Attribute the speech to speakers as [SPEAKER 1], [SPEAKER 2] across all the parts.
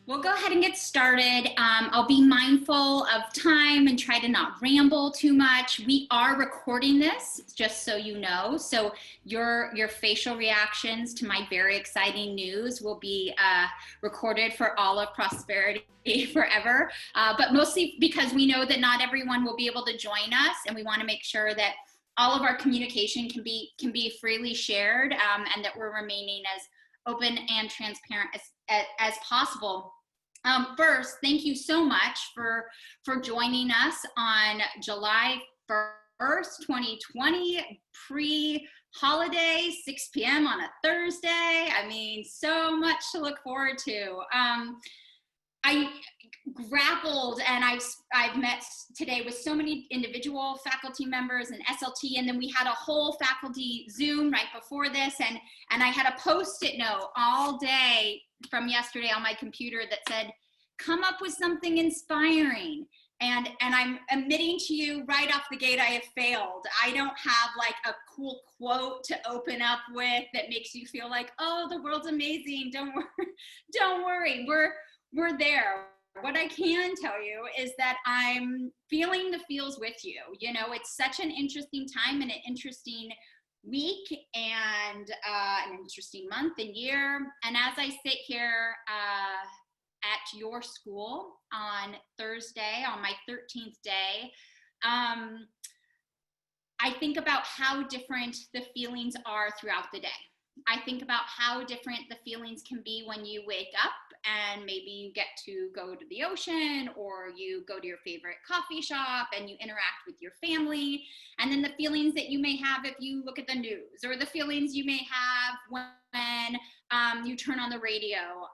[SPEAKER 1] We'll go ahead and get started. I'll be mindful of time and try to not ramble too much. We are recording this, just so you know. So your facial reactions to my very exciting news will be recorded for all of Prosperity forever. But mostly because we know that not everyone will be able to join us, and we want to make sure that all of our communication can be freely shared, and that we're remaining as open and transparent as possible. First, thank you so much for joining us on July 1st, 2020, pre-holiday, 6 p.m. on a Thursday. I mean, so much to look forward to. I grappled, and I've met today with so many individual faculty members and SLT, and then we had a whole faculty Zoom right before this, and I had a Post-it note all day from yesterday on my computer that said, come up with something inspiring. And I'm admitting to you right off the gate, I have failed. I don't have like a cool quote to open up with that makes you feel like, oh, the world's amazing. Don't worry, we're there. What I can tell you is that I'm feeling the feels with you. You know, it's such an interesting time and an interesting week and an interesting month and year. And as I sit here at your school on Thursday, on my 13th day, I think about how different the feelings are throughout the day. I think about how different the feelings can be when you wake up and maybe you get to go to the ocean, or you go to your favorite coffee shop and you interact with your family, and then the feelings that you may have if you look at the news, or the feelings you may have when you turn on the radio.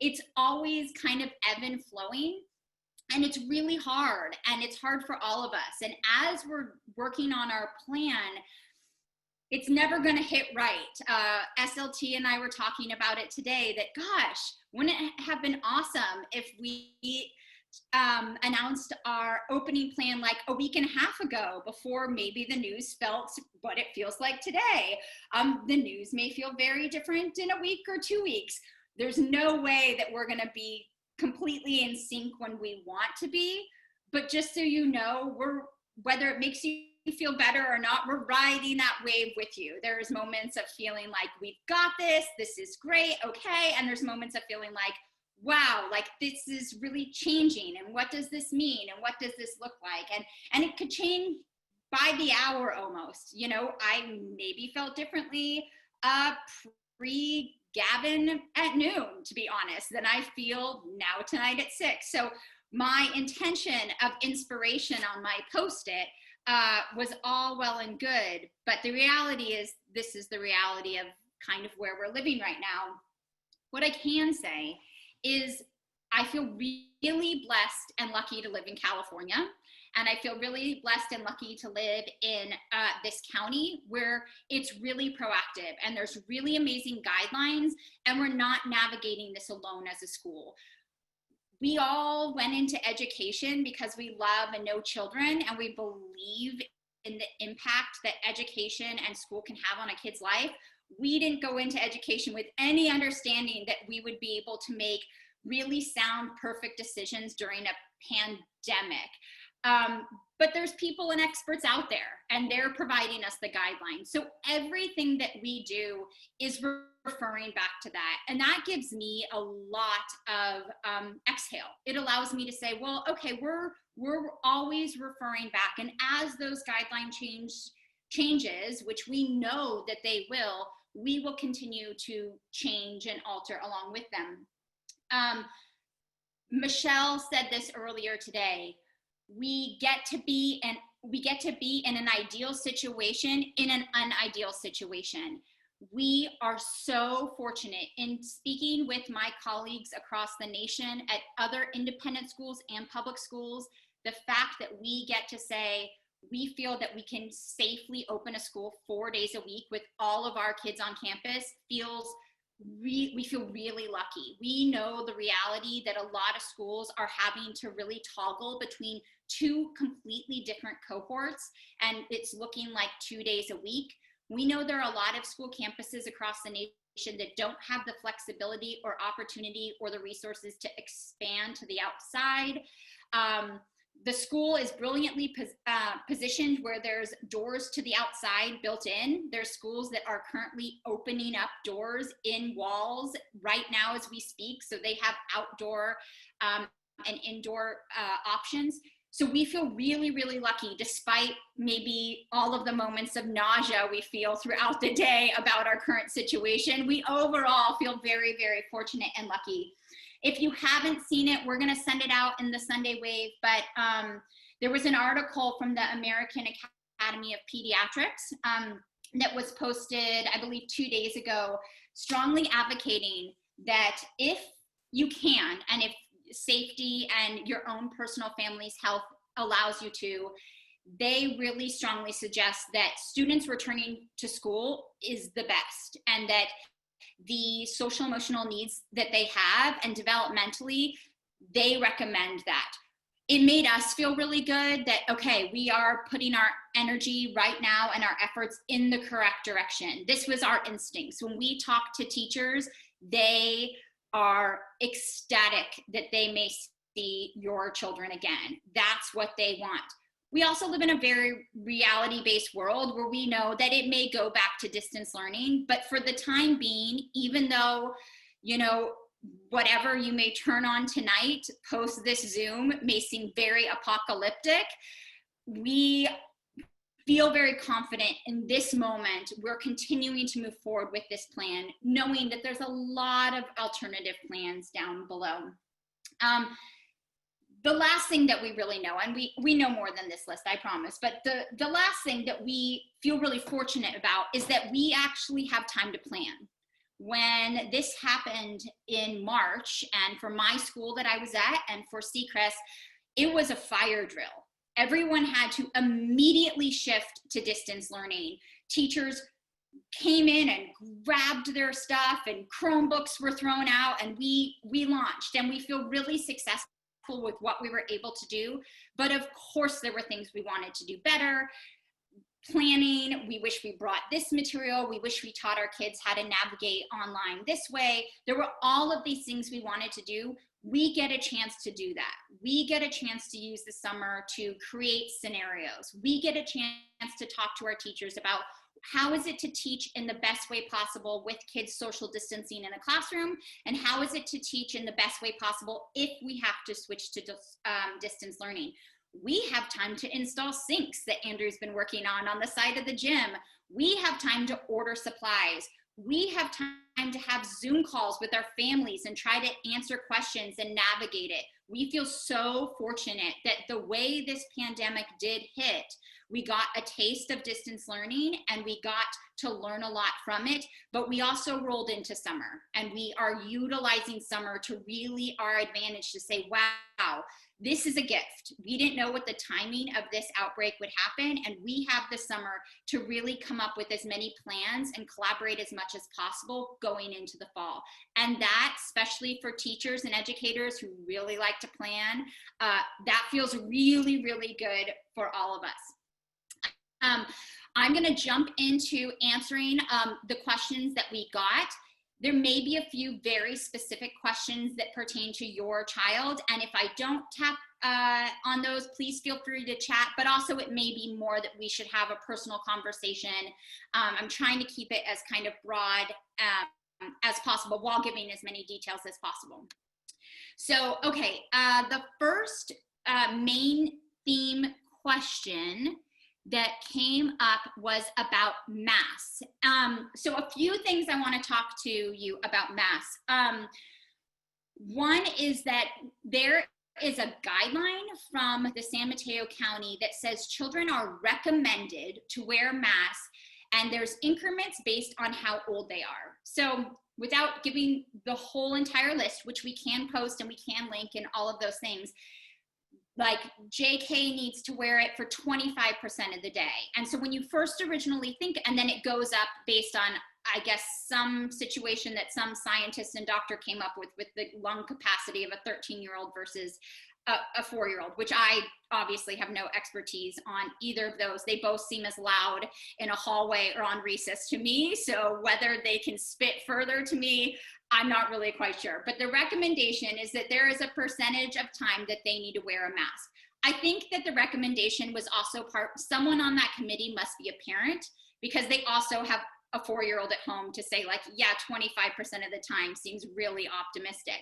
[SPEAKER 1] It's always kind of ebb and flowing, and it's really hard, and it's hard for all of us. And as we're working on our plan, it's never going to hit right. SLT and I were talking about it today that, gosh, wouldn't it have been awesome if we announced our opening plan like a week and a half ago, before maybe the news felt what it feels like today. The news may feel very different in a week or 2 weeks. There's no way that we're going to be completely in sync when we want to be. But just so you know, whether it makes you feel better or not, we're riding that wave with you. There's moments of feeling like we've got this is great, okay, and there's moments of feeling like, wow, like this is really changing, and what does this mean, and what does this look like, and it could change by the hour almost. You know, I maybe felt differently pre-Gavin at noon, to be honest, than I feel now tonight at 6. So my intention of inspiration on my Post-it was all well and good, but the reality is, this is the reality of kind of where we're living right now. What I can say is I feel really blessed and lucky to live in California, and I feel really blessed and lucky to live in this county where it's really proactive, and there's really amazing guidelines, and we're not navigating this alone as a school. We all went into education because we love and know children, and we believe in the impact that education and school can have on a kid's life. We didn't go into education with any understanding that we would be able to make really sound, perfect decisions during a pandemic. But there's people and experts out there, and they're providing us the guidelines. So everything that we do is referring back to that. And that gives me a lot of exhale. It allows me to say, well, okay, we're always referring back. And as those guideline changes, which we know that they will, we will continue to change and alter along with them. Michelle said this earlier today. We get to be in an ideal situation in an unideal situation. We are so fortunate in speaking with my colleagues across the nation at other independent schools and public schools. The fact that we get to say, we feel that we can safely open a school 4 days a week with all of our kids on campus we feel really lucky. We know the reality that a lot of schools are having to really toggle between two completely different cohorts, and it's looking like 2 days a week. We know there are a lot of school campuses across the that don't have the flexibility or opportunity or the resources to expand to the outside. The school is brilliantly positioned where there's doors to the outside built in. There's schools that are currently opening up doors in walls right now as we speak. So they have outdoor and indoor options. So we feel really, really lucky, despite maybe all of the moments of nausea we feel throughout the day about our current situation. We overall feel very, very fortunate and lucky. If you haven't seen it, we're gonna send it out in the Sunday Wave, but there was an article from the American Academy of Pediatrics that was posted, I believe 2 days ago, strongly advocating that if you can, and if safety and your own personal family's health allows you to, they really strongly suggest that students returning to school is the best, and that the social emotional needs that they have and developmentally, they recommend that. It made us feel really good that, okay, we are putting our energy right now and our efforts in the correct direction. This was our instincts. When we talk to teachers, they are ecstatic that they may see your children again. That's what they want. We also live in a very reality-based world where we know that it may go back to distance learning, but for the time being, even though, you know, whatever you may turn on tonight post this Zoom may seem very apocalyptic, we feel very confident in this moment. We're continuing to move forward with this plan, knowing that there's a lot of alternative plans down below. The last thing that we really know, and we know more than this list, I promise, but the last thing that we feel really fortunate about is that we actually have time to plan. When this happened in March, and for my school that I was at and for Seacrest, it was a fire drill. Everyone had to immediately shift to distance learning. Teachers came in and grabbed their stuff, and Chromebooks were thrown out, and we launched, and we feel really successful with what we were able to do. But of course, there were things we wanted to do better. Planning, we wish we brought this material, we wish we taught our kids how to navigate online this way. There were all of these things we wanted to do. We get a chance to do that. We get a chance to use the summer to create scenarios. We get a chance to talk to our teachers about how is it to teach in the best way possible with kids social distancing in the classroom, and how is it to teach in the best way possible if we have to switch to distance learning. We have time to install sinks that Andrew's been working on the side of the gym. We have time to order supplies. We have time to have Zoom calls with our families and try to answer questions and navigate it. We feel so fortunate that the way this pandemic did hit, we got a taste of distance learning and we got to learn a lot from it, but we also rolled into summer, and we are utilizing summer to really our advantage to say, wow, this is a gift. We didn't know what the timing of this outbreak would happen, and we have the summer to really come up with as many plans and collaborate as much as possible going into the fall. And that, especially for teachers and educators who really like to plan, that feels really, really good for all of us. I'm gonna jump into answering the questions that we got. There may be a few very specific questions that pertain to your child, and if I don't tap on those, please feel free to chat, but also it may be more that we should have a personal conversation. I'm trying to keep it as kind of broad as possible while giving as many details as possible. So, okay, the first main theme question that came up was about masks. So a few things I want to talk to you about masks. One is that there is a guideline from the San Mateo County that says children are recommended to wear masks, and there's increments based on how old they are. So without giving the whole entire list, which we can post and we can link and all of those things, like JK needs to wear it for 25% of the day. And so when you first originally think, and then it goes up based on, I guess, some situation that some scientist and doctor came up with the lung capacity of a 13-year-old versus a 4-year-old, which I obviously have no expertise on either of those. They both seem as loud in a hallway or on recess to me. So whether they can spit further to me, I'm not really quite sure. But the recommendation is that there is a percentage of time that they need to wear a mask. I think that the recommendation was also someone on that committee must be a parent, because they also have a 4-year-old at home to say, like, yeah, 25% of the time seems really optimistic.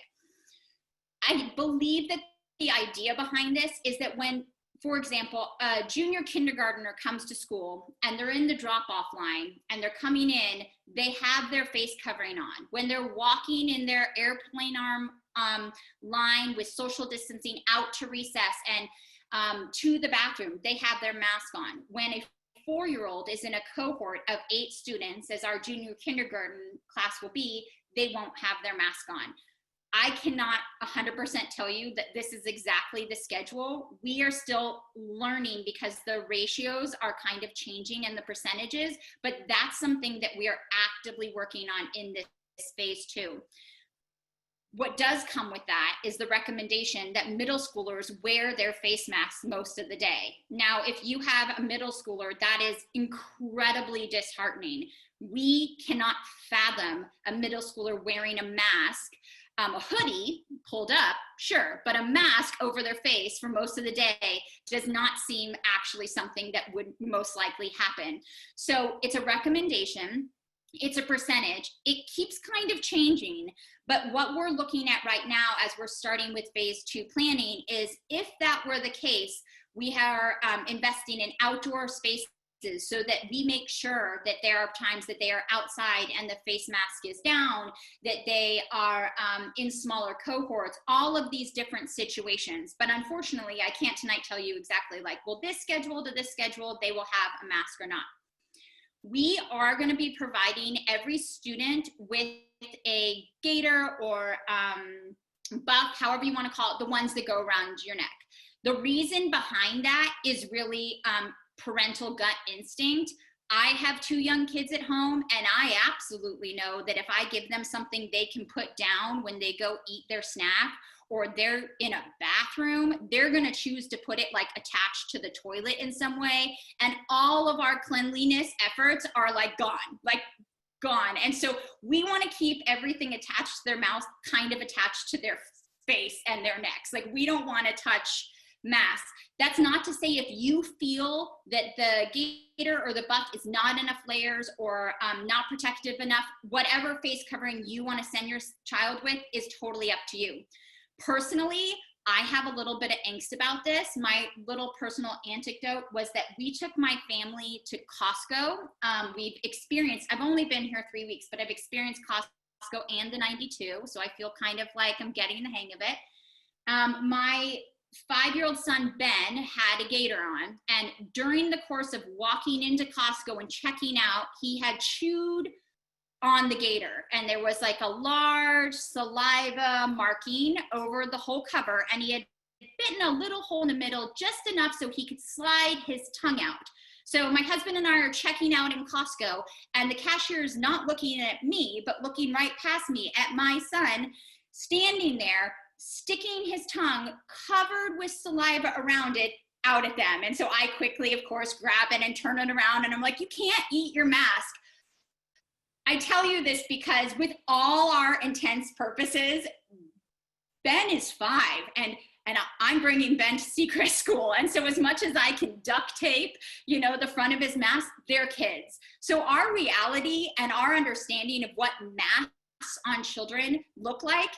[SPEAKER 1] I believe that the idea behind this is that when, for example, a junior kindergartner comes to school and they're in the drop-off line and they're coming in, they have their face covering on. When they're walking in their airplane arm line with social distancing out to recess and to the bathroom, they have their mask on. When a 4-year-old is in a cohort of 8 students, as our junior kindergarten class will be, they won't have their mask on. I cannot 100% tell you that this is exactly the schedule. We are still learning because the ratios are kind of changing and the percentages, but that's something that we are actively working on in this phase 2. What does come with that is the recommendation that middle schoolers wear their face masks most of the day. Now, if you have a middle schooler, that is incredibly disheartening. We cannot fathom a middle schooler wearing a mask. A hoodie pulled up, sure, but a mask over their face for most of the day does not seem actually something that would most likely happen. So it's a recommendation, it's a percentage, it keeps kind of changing, but what we're looking at right now as we're starting with phase 2 planning is, if that were the case, we are investing in outdoor spaces so that we make sure that there are times that they are outside and the face mask is down, that they are in smaller cohorts, all of these different situations. But unfortunately, I can't tonight tell you exactly, like, well, this schedule to this schedule, they will have a mask or not. We are going to be providing every student with a gaiter or buff, however you want to call it, the ones that go around your neck. The reason behind that is really parental gut instinct. I have 2 young kids at home, and I absolutely know that if I give them something they can put down when they go eat their snack, or they're in a bathroom, they're going to choose to put it like attached to the toilet in some way, and all of our cleanliness efforts are like gone. And so we want to keep everything attached to their mouth kind of attached to their face and their necks. Like, we don't want to touch masks. That's not to say if you feel that the gaiter or the buff is not enough layers or not protective enough, whatever face covering you want to send your child with is totally up to you. Personally, I have a little bit of angst about this. My little personal anecdote was that we took my family to Costco. I've only been here 3 weeks, but I've experienced Costco and the 92, so I feel kind of like I'm getting the hang of it. My 5-year-old son, Ben, had a gaiter on, and during the course of walking into Costco and checking out, he had chewed on the gaiter, and there was like a large saliva marking over the whole cover, and he had bitten a little hole in the middle just enough so he could slide his tongue out. So my husband and I are checking out in Costco, and the cashier is not looking at me, but looking right past me at my son standing there, sticking his tongue covered with saliva around it out at them. And so I quickly, of course, grab it and turn it around, and I'm like, you can't eat your mask. I tell you this because with all our intents purposes, Ben is 5, and I'm bringing Ben to Secret School. And so as much as I can duct tape, the front of his mask, they're kids. So our reality and our understanding of what masks on children look like,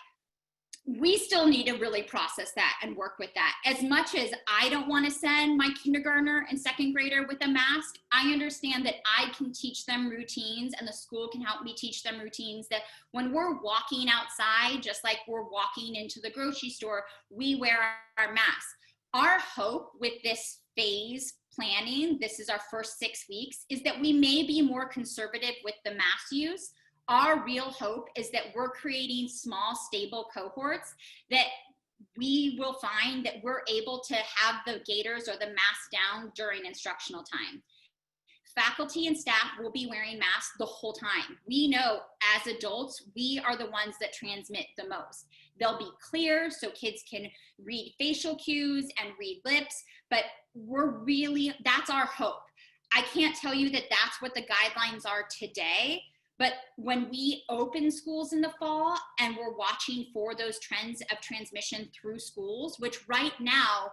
[SPEAKER 1] we still need to really process that and work with that. As much as I don't want to send my kindergartner and 2nd grader with a mask, I understand that I can teach them routines, and the school can help me teach them routines, that when we're walking outside, just like we're walking into the grocery store, we wear our masks. Our hope with this phase planning, this is our first 6 weeks, is that we may be more conservative with the mask use. Our real hope is that we're creating small, stable cohorts that we will find that we're able to have the gaiters or the mask down during instructional time. faculty and staff will be wearing masks the whole time. We know as adults, we are the ones that transmit the most. They'll be clear so kids can read facial cues and read lips, but that's our hope. I can't tell you that that's what the guidelines are today, but when we open schools in the fall and we're watching for those trends of transmission through schools, which right now,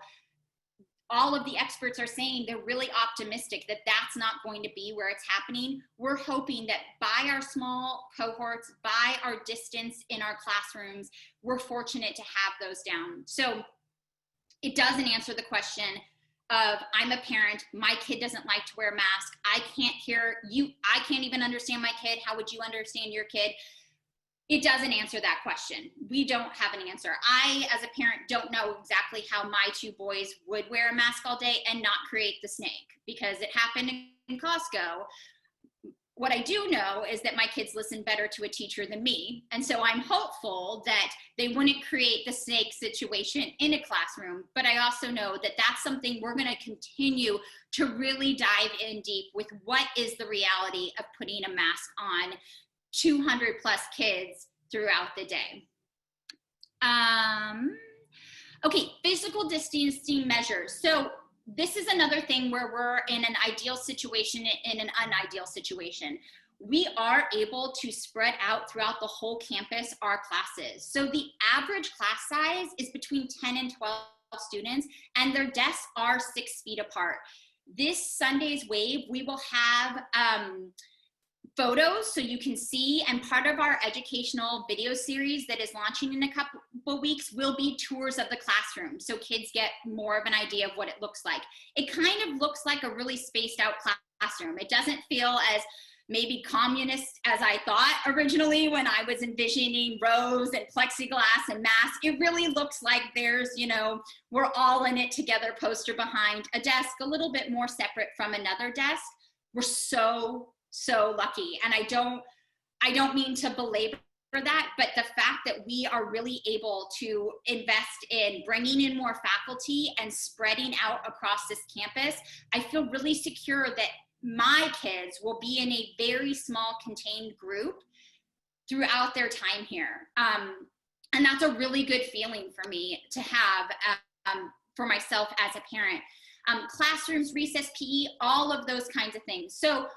[SPEAKER 1] all of the experts are saying they're really optimistic that that's not going to be where it's happening. We're hoping that by our small cohorts, by our distance in our classrooms, we're fortunate to have those down. So it doesn't answer the question of, I'm a parent, my kid doesn't like to wear a mask, I can't hear you, I can't even understand my kid, how would you understand your kid? It doesn't answer that question. We don't have an answer. I, as a parent, don't know exactly how my two boys would wear a mask all day and not create the snake, because it happened in Costco. What I do know is that my kids listen better to a teacher than me. And so I'm hopeful that they wouldn't create the snake situation in a classroom. But I also know that that's something we're going to continue to really dive in deep with. What is the reality of putting a mask on 200 plus kids throughout the day? Okay, physical distancing measures. So this is another thing where we're in an ideal situation, in an unideal situation. We are able to spread out throughout the whole campus our classes. So the average class size is between 10 and 12 students, and their desks are 6 feet apart. This Sunday's wave, we will have photos so you can see, and part of our educational video series that is launching in a couple weeks will be tours of the classroom, so kids get more of an idea of what it looks like. It kind of looks like a really spaced out classroom. It doesn't feel as maybe communist as I thought originally when I was envisioning rows and plexiglass and masks. It really looks like there's, you know, we're all in it together poster behind a desk, a little bit more separate from another desk. We're so lucky. And I don't mean to belabor that, but the fact that we are really able to invest in bringing in more faculty and spreading out across this campus, I feel really secure that my kids will be in a very small contained group throughout their time here. And that's a really good feeling for me to have for myself as a parent. Classrooms, recess, PE, all of those kinds of things. So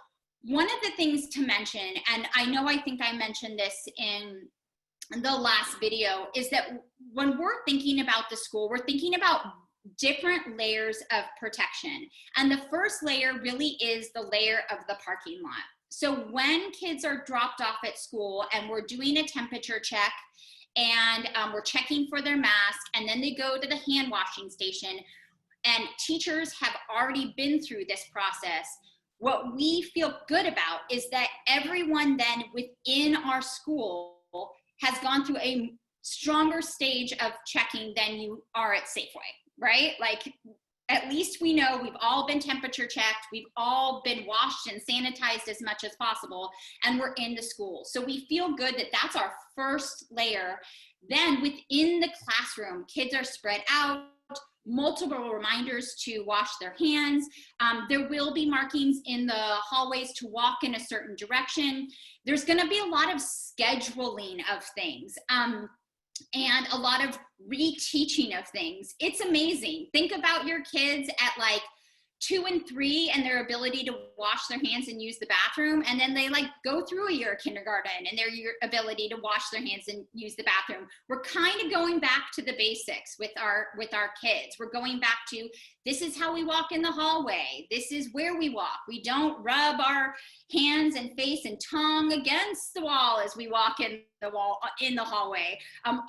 [SPEAKER 1] one of the things to mention, and I think I mentioned this in the last video, is that when we're thinking about the school, we're thinking about different layers of protection. And the first layer really is the layer of the parking lot. So when kids are dropped off at school and we're doing a temperature check and we're checking for their mask, and then they go to the hand washing station, and teachers have already been through this process, what we feel good about is that everyone then within our school has gone through a stronger stage of checking than you are at Safeway, right? Like, at least we know we've all been temperature checked, we've all been washed and sanitized as much as possible, and we're in the school. So we feel good that that's our first layer. Then within the classroom, kids are spread out, multiple reminders to wash their hands. There will be markings in the hallways to walk in a certain direction. There's going to be a lot of scheduling of things and a lot of reteaching of things. It's amazing. Think about your kids at like 2 and 3 and their ability to wash their hands and use the bathroom, and then they like go through a year of kindergarten and their ability to wash their hands and use the bathroom. We're kind of going back to the basics with our kids. We're going back to, this is how we walk in the hallway, this is where we walk, we don't rub our hands and face and tongue against the wall as we walk in the hallway.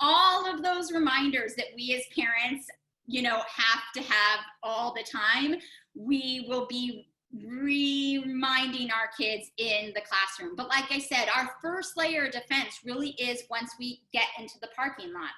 [SPEAKER 1] All of those reminders that we as parents, you know, have to have all the time, we will be reminding our kids in the classroom. But like I said, our first layer of defense really is once we get into the parking lot.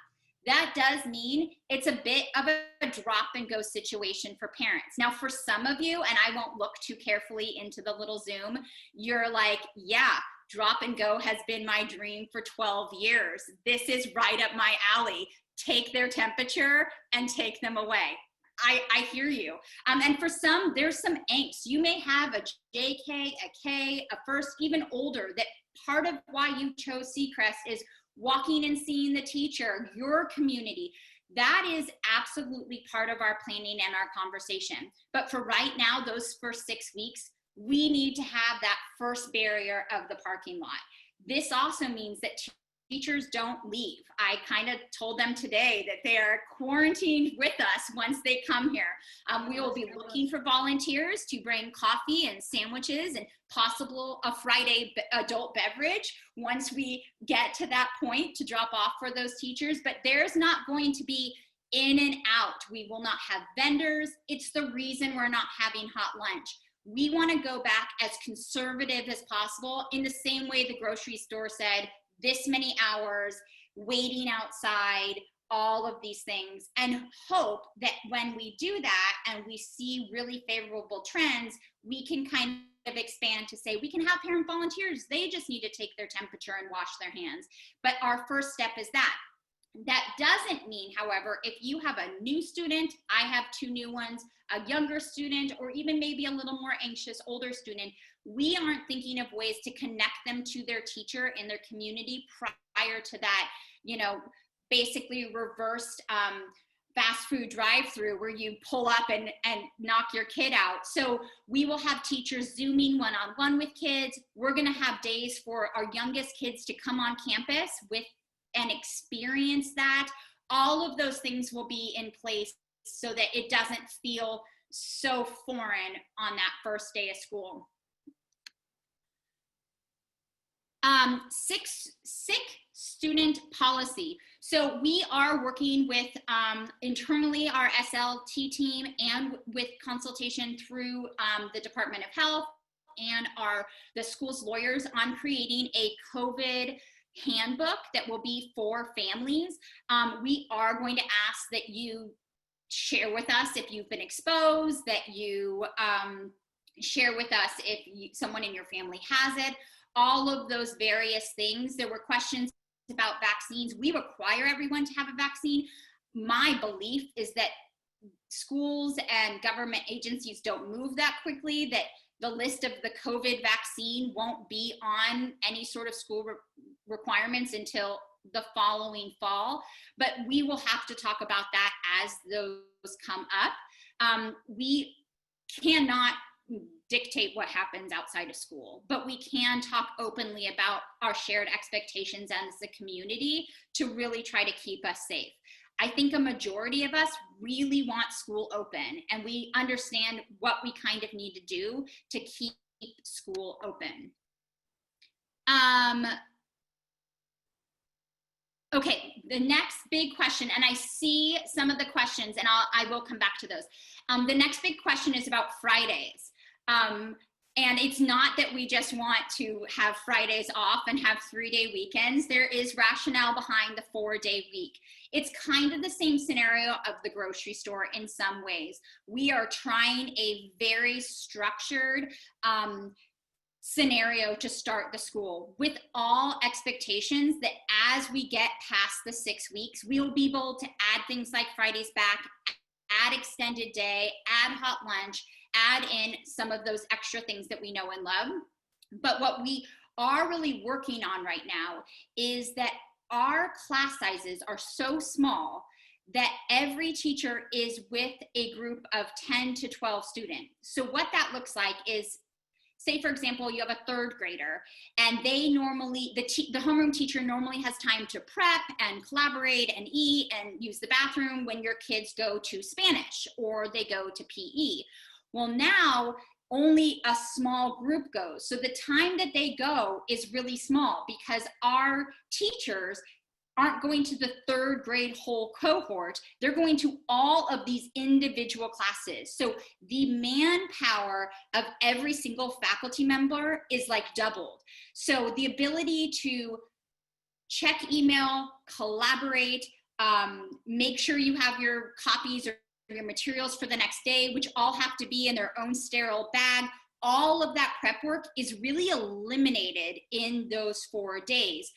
[SPEAKER 1] That does mean it's a bit of a drop and go situation for parents. Now, for some of you, and I won't look too carefully into the little Zoom, you're like, yeah, drop and go has been my dream for 12 years. This is right up my alley. Take their temperature and take them away. I hear you. And for some, there's some angst. You may have a JK, a K, a first, even older, that part of why you chose Seacrest is walking and seeing the teacher, your community. That is absolutely part of our planning and our conversation. But for right now, those first 6 weeks, we need to have that first barrier of the parking lot. This also means that teachers don't leave. I kind of told them today that they are quarantined with us once they come here. We will be looking for volunteers to bring coffee and sandwiches and possible a Friday adult beverage once we get to that point to drop off for those teachers. But there's not going to be in and out. We will not have vendors. It's the reason we're not having hot lunch. We want to go back as conservative as possible, in the same way the grocery store said, this many hours, waiting outside, all of these things, and hope that when we do that and we see really favorable trends, we can kind of expand to say we can have parent volunteers. They just need to take their temperature and wash their hands. But our first step is that. That doesn't mean, however, if you have a new student, I have 2 new ones, a younger student, or even maybe a little more anxious older student, we aren't thinking of ways to connect them to their teacher in their community prior to that, you know, basically reversed fast food drive-through where you pull up and knock your kid out. So we will have teachers Zooming one-on-one with kids. We're gonna have days for our youngest kids to come on campus with and experience that. All of those things will be in place so that it doesn't feel so foreign on that first day of school. Sick student policy. So we are working with internally our SLT team and with consultation through the Department of Health and the school's lawyers on creating a COVID handbook that will be for families. We are going to ask that you share with us if you've been exposed, that you share with us if someone in your family has it, all of those various things. There were questions about vaccines. We require everyone to have a vaccine. My belief is that schools and government agencies don't move that quickly, that the list of the COVID vaccine won't be on any sort of school requirements until the following fall, but we will have to talk about that as those come up. We cannot dictate what happens outside of school, but we can talk openly about our shared expectations as a community to really try to keep us safe. I think a majority of us really want school open, and we understand what we kind of need to do to keep school open. Okay, the next big question, and I see some of the questions, and I will come back to those. The next big question is about Fridays. And it's not that we just want to have Fridays off and have 3-day weekends. There is rationale behind the 4-day week. It's kind of the same scenario of the grocery store in some ways. We are trying a very structured scenario to start the school with all expectations that as we get past the 6 weeks, we will be able to add things like Fridays back, add extended day, add hot lunch, add in some of those extra things that we know and love. But what we are really working on right now is that our class sizes are so small that every teacher is with a group of 10 to 12 students. So what that looks like is, say for example, you have a 3rd grader and they normally, the homeroom teacher normally has time to prep and collaborate and eat and use the bathroom when your kids go to Spanish or they go to PE. Well, now only a small group goes. So the time that they go is really small because our teachers aren't going to the 3rd grade whole cohort. They're going to all of these individual classes. So the manpower of every single faculty member is like doubled. So the ability to check email, collaborate, make sure you have your copies or your materials for the next day, which all have to be in their own sterile bag. All of that prep work is really eliminated in those 4 days.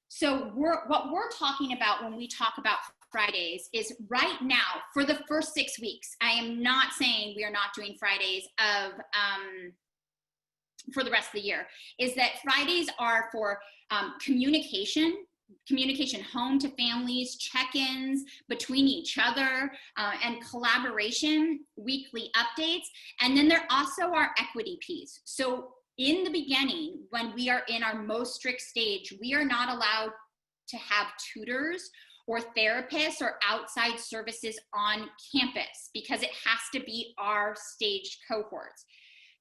[SPEAKER 1] So what we're talking about when we talk about Fridays is right now for the first 6 weeks. I am not saying we are not doing Fridays for the rest of the year, is that Fridays are for communication home to families, check-ins between each other, and collaboration, weekly updates. And then there also are equity piece. So in the beginning, when we are in our most strict stage, we are not allowed to have tutors or therapists or outside services on campus because it has to be our staged cohorts.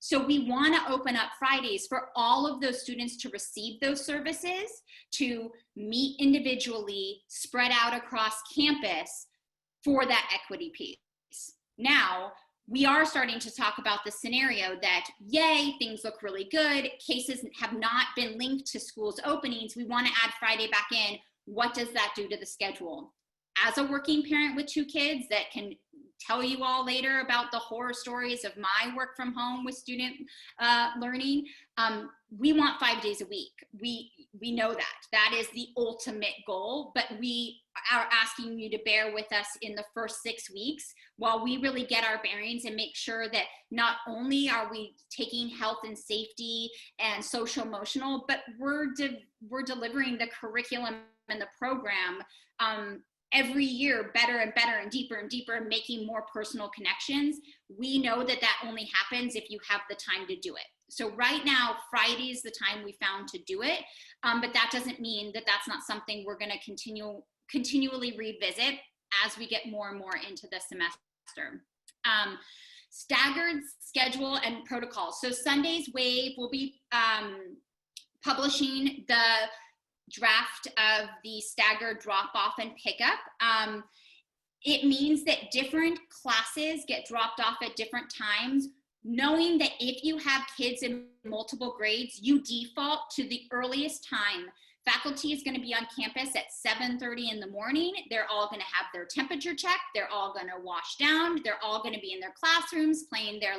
[SPEAKER 1] So we want to open up Fridays for all of those students to receive those services, to meet individually, spread out across campus for that equity piece. Now, we are starting to talk about the scenario that, yay, things look really good. Cases have not been linked to schools openings. We want to add Friday back in. What does that do to the schedule? As a working parent with 2 kids that can tell you all later about the horror stories of my work from home with student learning, we want 5 days a week. We know that is the ultimate goal, but we are asking you to bear with us in the first 6 weeks while we really get our bearings and make sure that not only are we taking health and safety and social emotional, but we're delivering the curriculum and the program every year better and better and deeper, and making more personal connections. We know that only happens if you have the time to do it. So right now, Friday is the time we found to do it, but that doesn't mean that that's not something we're going to continually revisit as we get more and more into the semester. Staggered schedule and protocol. So Sunday's Wave will be publishing the draft of the staggered drop-off and pickup. It means that different classes get dropped off at different times, knowing that if you have kids in multiple grades, you default to the earliest time. Faculty is going to be on campus at 7:30 in the morning. They're all going to have their temperature check. They're all going to wash down. They're all going to be in their classrooms playing their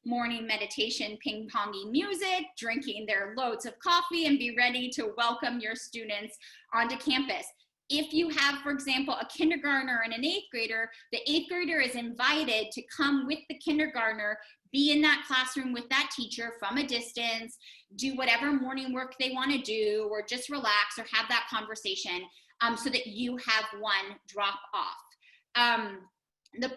[SPEAKER 1] morning meditation ping-ponging music, drinking their loads of coffee, and be ready to welcome your students onto campus. If you have, for example, a kindergartner and an 8th grader, the 8th grader is invited to come with the kindergartner, be in that classroom with that teacher from a distance, do whatever morning work they want to do, or just relax or have that conversation, so that you have one drop off. The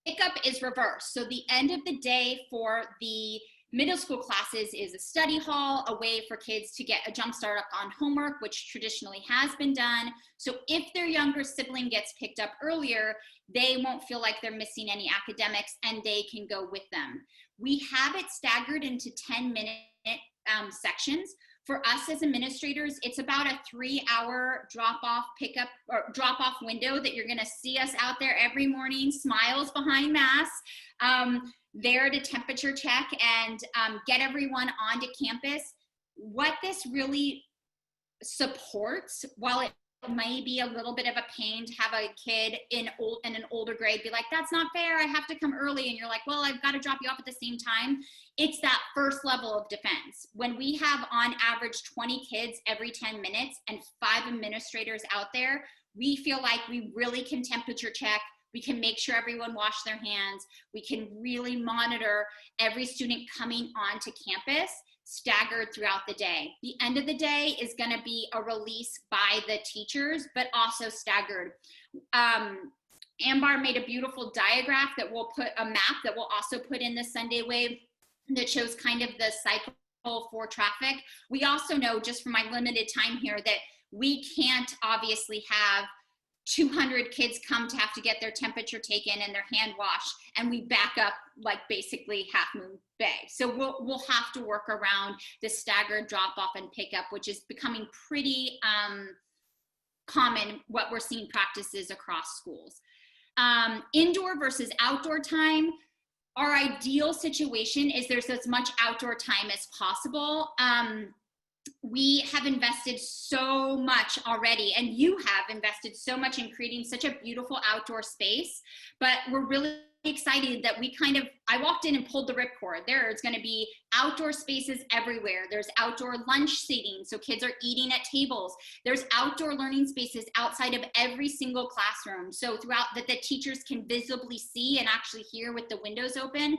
[SPEAKER 1] pickup is reversed. So the end of the day for the middle school classes is a study hall, a way for kids to get a jump start up on homework, which traditionally has been done. So if their younger sibling gets picked up earlier, they won't feel like they're missing any academics and they can go with them. We have it staggered into 10-minute sections. For us as administrators, it's about a 3-hour drop-off pickup or drop-off window that you're going to see us out there every morning, smiles behind masks, there to temperature check and get everyone onto campus. What this really supports, while it may be a little bit of a pain to have a kid in an older grade be like, that's not fair, I have to come early, and you're like, well, I've got to drop you off at the same time. It's that first level of defense. When we have on average 20 kids every 10 minutes and 5 administrators out there, we feel like we really can temperature check. We can make sure everyone washed their hands. We can really monitor every student coming onto campus staggered throughout the day. The end of the day is going to be a release by the teachers, but also staggered. Ambar made a beautiful diagram that we'll put, a map that we'll also put in the Sunday Wave that shows kind of the cycle for traffic. We also know, just from my limited time here, that we can't obviously have 200 kids come to have to get their temperature taken and their hand washed, and we back up like basically Half Moon Bay. So we'll have to work around the staggered drop off and pickup, which is becoming pretty common, what we're seeing practices across schools. Indoor versus outdoor time. Our ideal situation is there's as much outdoor time as possible. We have invested so much already, and you have invested so much in creating such a beautiful outdoor space, but we're really excited that I walked in and pulled the ripcord. There's going to be outdoor spaces everywhere. There's outdoor lunch seating, so kids are eating at tables. There's outdoor learning spaces outside of every single classroom, so throughout that the teachers can visibly see and actually hear with the windows open.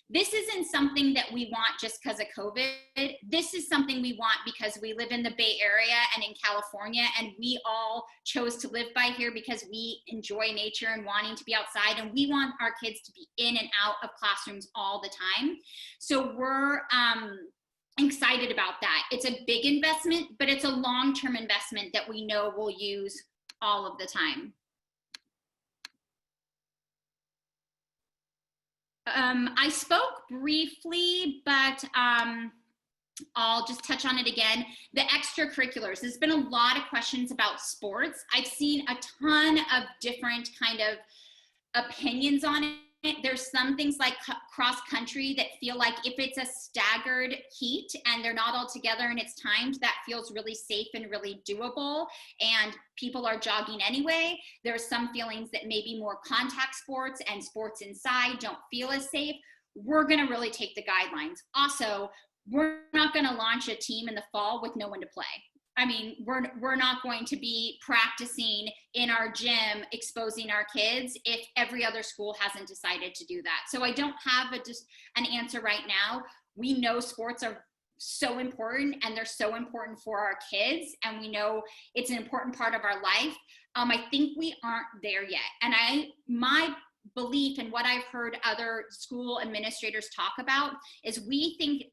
[SPEAKER 1] This isn't something that we want just because of COVID. This is something we want because we live in the Bay Area and in California, and we all chose to live by here because we enjoy nature and wanting to be outside, and we want our kids to be in and out of classrooms all the time. So we're excited about that. It's a big investment, but it's a long-term investment that we know we'll use all of the time. I spoke briefly, but I'll just touch on it again. The extracurriculars, there's been a lot of questions about sports. I've seen a ton of different kind of opinions on it. There's some things like cross country that feel like if it's a staggered heat and they're not all together and it's timed, that feels really safe and really doable, and people are jogging anyway. There's some feelings that maybe more contact sports and sports inside don't feel as safe. We're going to really take the guidelines. Also, we're not going to launch a team in the fall with no one to play. I mean, we're not going to be practicing in our gym, exposing our kids if every other school hasn't decided to do that. So I don't have an answer right now. We know sports are so important, and they're so important for our kids, and we know it's an important part of our life. I think we aren't there yet. And my belief and what I've heard other school administrators talk about is we think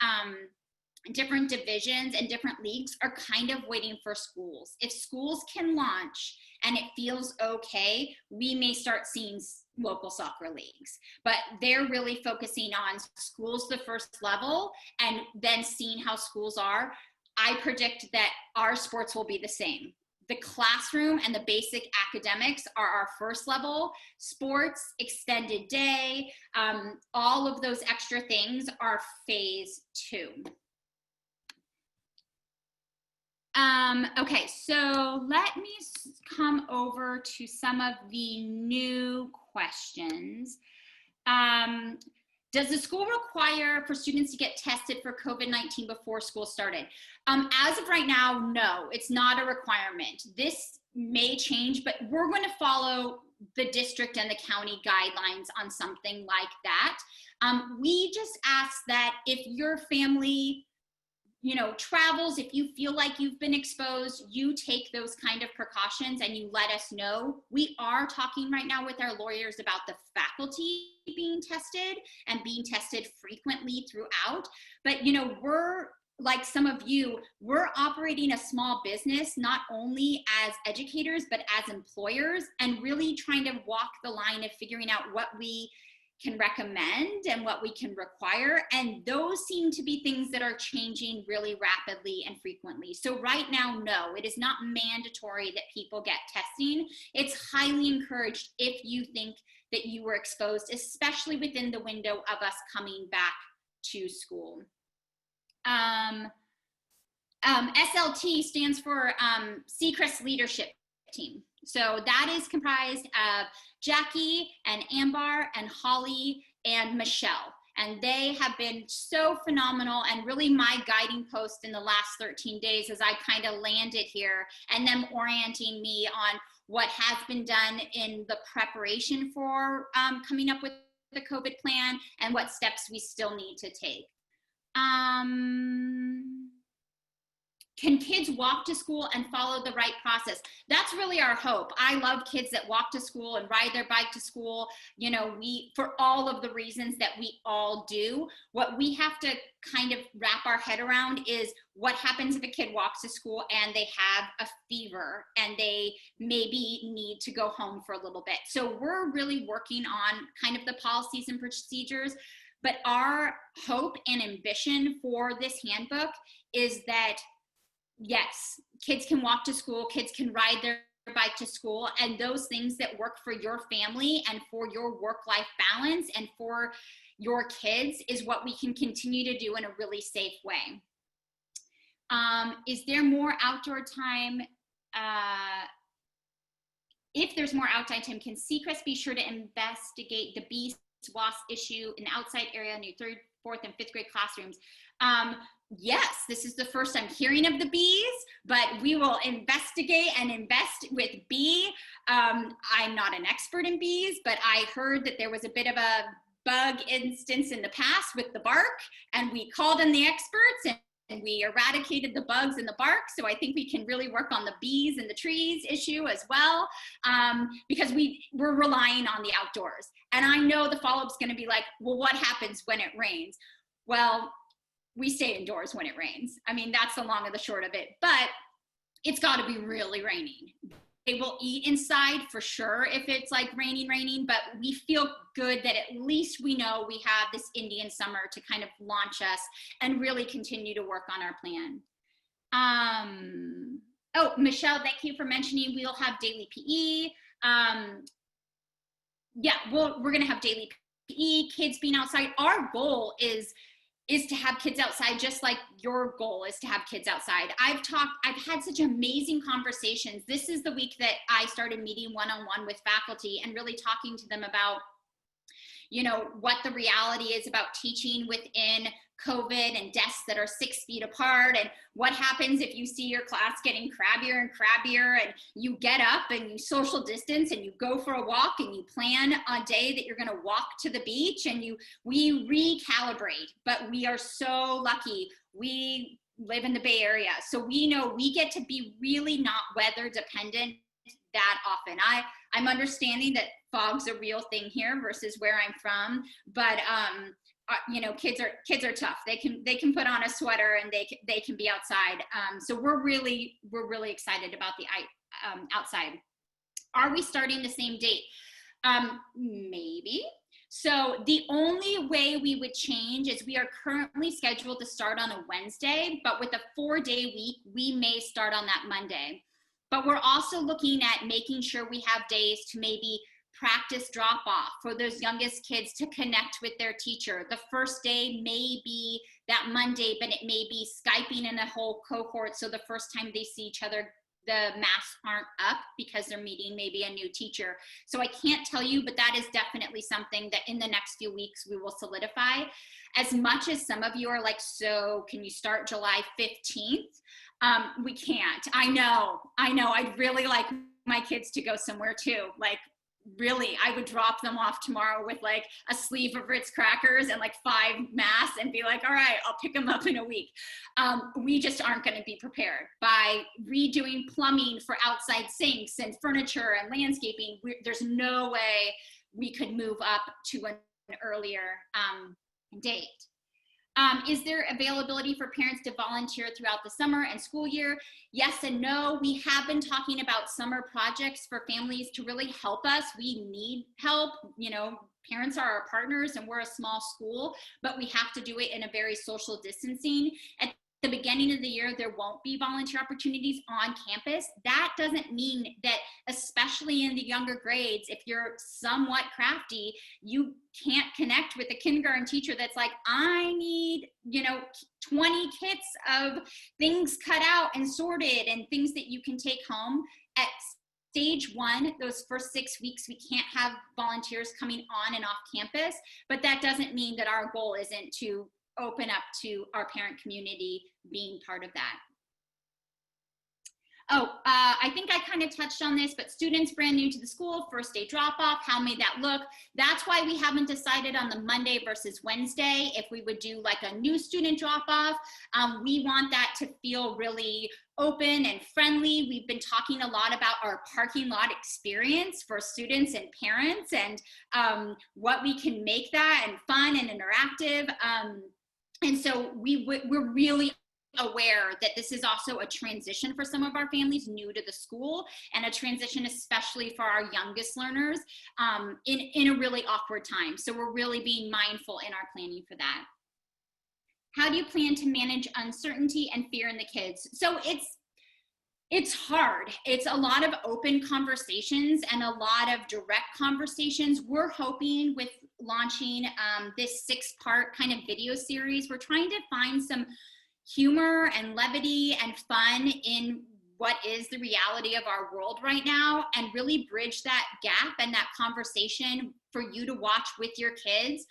[SPEAKER 1] different divisions and different leagues are kind of waiting for schools. If schools can launch and it feels okay, we may start seeing local soccer leagues, but they're really focusing on schools the first level and then seeing how schools are. I predict that our sports will be the same. The classroom and the basic academics are our first level. Sports, extended day, all of those extra things are phase 2. Okay, so let me come over to some of the new questions. Does the school require for students to get tested for COVID-19 before school started? As of right now, no, it's not a requirement. This may change, but we're going to follow the district and the county guidelines on something like that. We just ask that if your family travels, if you feel like you've been exposed, you take those kind of precautions and you let us know. We are talking right now with our lawyers about the faculty being tested and being tested frequently throughout. But, we're like some of you, we're operating a small business, not only as educators, but as employers, and really trying to walk the line of figuring out what we can recommend and what we can require. And those seem to be things that are changing really rapidly and frequently. So right now, no, it is not mandatory that people get testing. It's highly encouraged if you think that you were exposed, especially within the window of us coming back to school. SLT stands for Seacrest Leadership Team. So that is comprised of Jackie and Ambar and Holly and Michelle. And they have been so phenomenal and really my guiding post in the last 13 days as I kind of landed here, and them orienting me on what has been done in the preparation for coming up with the COVID plan and what steps we still need to take. Can kids walk to school and follow the right process? That's really our hope. I love kids that walk to school and ride their bike to school, for all of the reasons that we all do. What we have to kind of wrap our head around is what happens if a kid walks to school and they have a fever and they maybe need to go home for a little bit. So we're really working on kind of the policies and procedures. But our hope and ambition for this handbook is that yes, kids can walk to school, kids can ride their bike to school, and those things that work for your family and for your work-life balance and for your kids is what we can continue to do in a really safe way. Is there more outdoor time? If there's more outdoor time, can Seacrest be sure to investigate the bee WASP issue in the outside area in your 3rd, 4th, and 5th grade classrooms. Yes, this is the first I'm hearing of the bees, but we will investigate and invest with bee. I'm not an expert in bees, but I heard that there was a bit of a bug instance in the past with the bark, and we called in the experts and we eradicated the bugs in the bark. So I think we can really work on the bees and the trees issue as well, because we're relying on the outdoors. And I know the follow-up's gonna be like, well, what happens when it rains? Well, we stay indoors when it rains. I mean, that's the long and the short of it, but it's gotta be really raining. They will eat inside for sure if it's like raining, but we feel good that at least we know we have this Indian summer to kind of launch us and really continue to work on our plan. Oh, Michelle, thank you for mentioning we'll have daily PE. Yeah, we're gonna have daily PE, kids being outside. Our goal is to have kids outside, just like your goal is to have kids outside. I've had such amazing conversations. This is the week that I started meeting one-on-one with faculty and really talking to them about, you know, what the reality is about teaching within COVID and desks that are 6 feet apart, and what happens if you see your class getting crabbier and crabbier, and you get up and you social distance and you go for a walk and you plan a day that you're going to walk to the beach, and we recalibrate. But we are so lucky. We live in the Bay Area, so we know we get to be really not weather dependent that often. I'm understanding that fog's a real thing here versus where I'm from, but you know, kids are tough. They can put on a sweater and they can be outside. So we're really excited about the outside. Are we starting the same date? Maybe. So the only way we would change is we are currently scheduled to start on a Wednesday, but with a 4-day week, we may start on that Monday. But we're also looking at making sure we have days to maybe practice drop off for those youngest kids to connect with their teacher. The first day may be that Monday, but it may be Skyping in a whole cohort. So the first time they see each other, the masks aren't up because they're meeting maybe a new teacher. So I can't tell you, but that is definitely something that in the next few weeks we will solidify. As much as some of you are like, so can you start July 15th? We can't. I know. I'd really like my kids to go somewhere too. Like, really, I would drop them off tomorrow with like a sleeve of Ritz crackers and like 5 masks and be like, all right, I'll pick them up in a week. We just aren't going to be prepared. By redoing plumbing for outside sinks and furniture and landscaping, there's no way we could move up to an earlier date. Is there availability for parents to volunteer throughout the summer and school year? Yes and no. We have been talking about summer projects for families to really help us. We need help. You know, parents are our partners and we're a small school, but we have to do it in a very social distancing. At the beginning of the year, there won't be volunteer opportunities on campus. That doesn't mean that, especially in the younger grades, if you're somewhat crafty, you can't connect with a kindergarten teacher that's like, I need, 20 kits of things cut out and sorted and things that you can take home. At stage 1, those first 6 weeks, we can't have volunteers coming on and off campus, but that doesn't mean that our goal isn't to open up to our parent community being part of that. I think I kind of touched on this, but students brand new to the school, first day drop off, how may that look? That's why we haven't decided on the Monday versus Wednesday if we would do like a new student drop off. We want that to feel really open and friendly. We've been talking a lot about our parking lot experience for students and parents, and what we can make that and fun and interactive. And so we're really aware that this is also a transition for some of our families new to the school, and a transition especially for our youngest learners in a really awkward time. So we're really being mindful in our planning for that. How do you plan to manage uncertainty and fear in the kids? So it's hard. It's a lot of open conversations and a lot of direct conversations. We're hoping with launching this 6-part kind of video series, we're trying to find some humor and levity and fun in what is the reality of our world right now and really bridge that gap and that conversation for you to watch with your kids.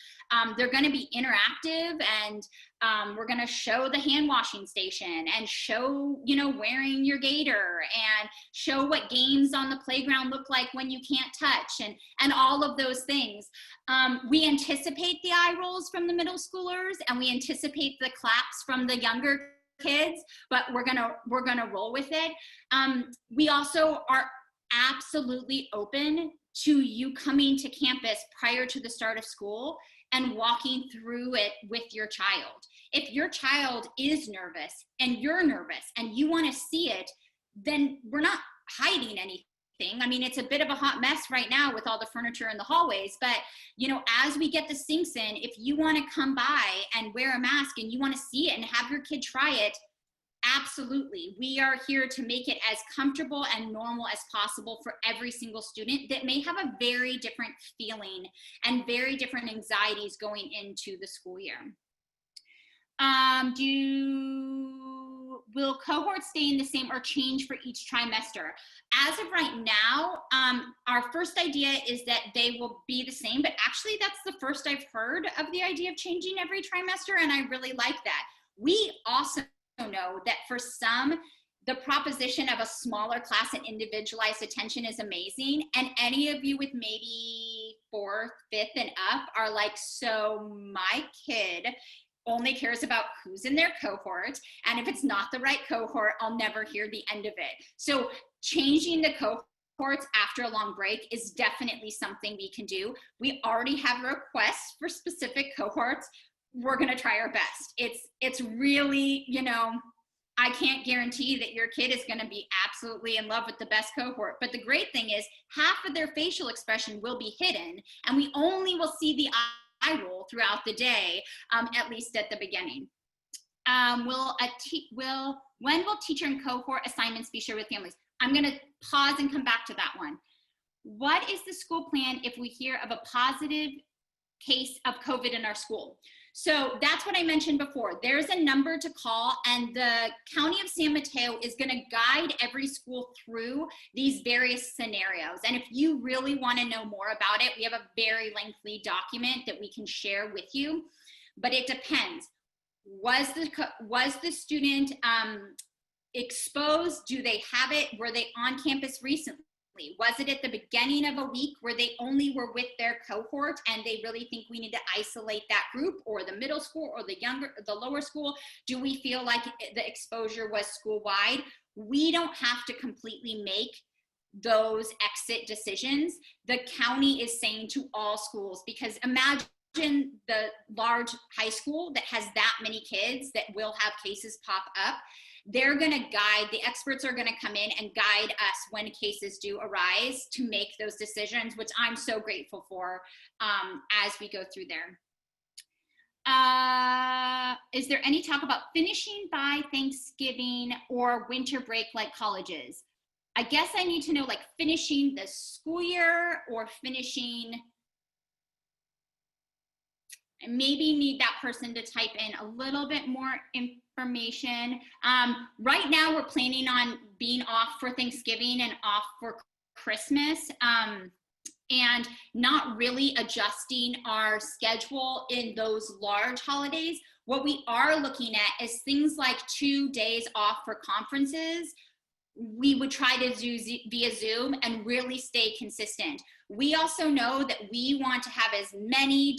[SPEAKER 1] They're going to be interactive, and we're going to show the hand washing station and show, you know, wearing your gaiter, and show what games on the playground look like when you can't touch, and all of those things. We anticipate the eye rolls from the middle schoolers, and we anticipate the claps from the younger kids, but we're gonna roll with it. We also are absolutely open to you coming to campus prior to the start of school and walking through it with your child. If your child is nervous and you're nervous and you want to see it, then we're not hiding anything. I mean, it's a bit of a hot mess right now with all the furniture in the hallways, but you know, as we get the sinks in, if you want to come by and wear a mask and you want to see it and have your kid try it, absolutely. We are here to make it as comfortable and normal as possible for every single student that may have a very different feeling and very different anxieties going into the school year. Will cohorts stay in the same or change for each trimester? As of right now, our first idea is that they will be the same, but actually that's the first I've heard of the idea of changing every trimester, and I really like that. We also know that for some, the proposition of a smaller class and individualized attention is amazing, and any of you with maybe 4th, 5th and up are like, so my kid only cares about who's in their cohort, and if it's not the right cohort, I'll never hear the end of it. So changing the cohorts after a long break is definitely something we can do. We already have requests for specific cohorts. We're going to try our best. It's really, you know, I can't guarantee that your kid is going to be absolutely in love with the best cohort, but the great thing is half of their facial expression will be hidden, and we only will see the eye roll throughout the day, at least at the beginning. When will teacher and cohort assignments be shared with families? I'm going to pause and come back to that one. What is the school plan if we hear of a positive case of COVID in our school? So that's what I mentioned before. There's a number to call, and the County of San Mateo is going to guide every school through these various scenarios. And if you really want to know more about it, we have a very lengthy document that we can share with you, but it depends. Was the student exposed? Do they have it? Were they on campus recently? Was it at the beginning of a week where they only were with their cohort and they really think we need to isolate that group, or the middle school or the lower school? Do we feel like the exposure was school-wide? We don't have to completely make those exit decisions. The county is saying to all schools, because imagine the large high school that has that many kids that will have cases pop up. They're going to guide, the experts are going to come in and guide us when cases do arise to make those decisions, which I'm so grateful for as we go through there. Is there any talk about finishing by Thanksgiving or winter break like colleges? I guess I need to know, like, finishing the school year or finishing. I maybe need that person to type in a little bit more information. Right now we're planning on being off for Thanksgiving and off for Christmas, and not really adjusting our schedule in those large holidays. What we are looking at is things like 2 days off for conferences. We would try to do via Zoom and really stay consistent. We also know that we want to have as many